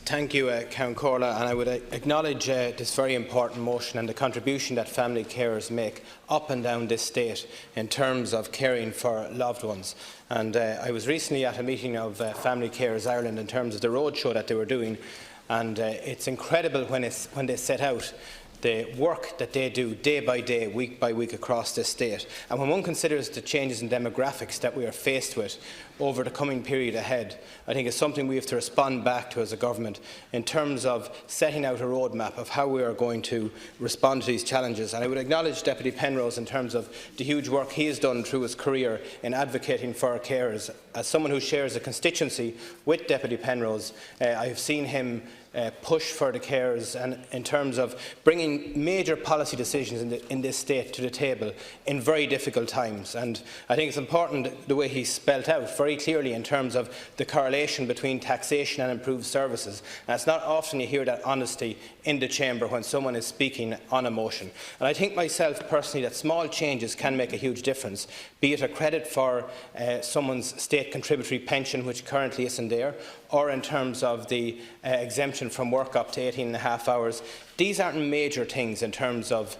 Thank you, Count Corla, and I would acknowledge this very important motion and the contribution that family carers make up and down this state in terms of caring for loved ones. And I was recently at a meeting of Family Carers Ireland in terms of the roadshow that they were doing, and it's incredible when they set out the work that they do day by day, week by week across this state. And when one considers the changes in demographics that we are faced with over the coming period ahead, I think it's something we have to respond back to as a government in terms of setting out a roadmap of how we are going to respond to these challenges. And I would acknowledge Deputy Penrose in terms of the huge work he has done through his career in advocating for our carers. As someone who shares a constituency with Deputy Penrose, I have seen him push for the carers and in terms of bringing major policy decisions in this state to the table in very difficult times. And I think it's important the way he spelt out very clearly in terms of the correlation between taxation and improved services. And it's not often you hear that honesty in the chamber when someone is speaking on a motion. And I think myself personally that small changes can make a huge difference, be it a credit for someone's state contributory pension, which currently isn't there, or in terms of the exemption from work up to 18.5 hours. These aren't major things in terms of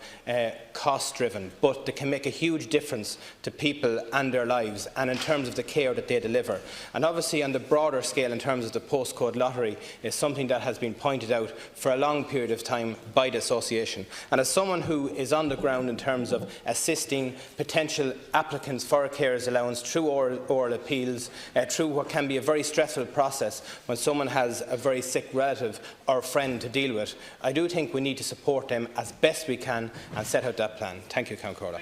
cost-driven, but they can make a huge difference to people and their lives and in terms of the care that they deliver. And obviously on the broader scale in terms of the postcode lottery is something that has been pointed out for a long period of time by the association. And as someone who is on the ground in terms of assisting potential applicants for a carers allowance through oral appeals, through what can be a very stressful process when someone has a very sick relative or friend to deal with, I do think we need to support them as best we can and set out that plan. Thank you, Count Corla.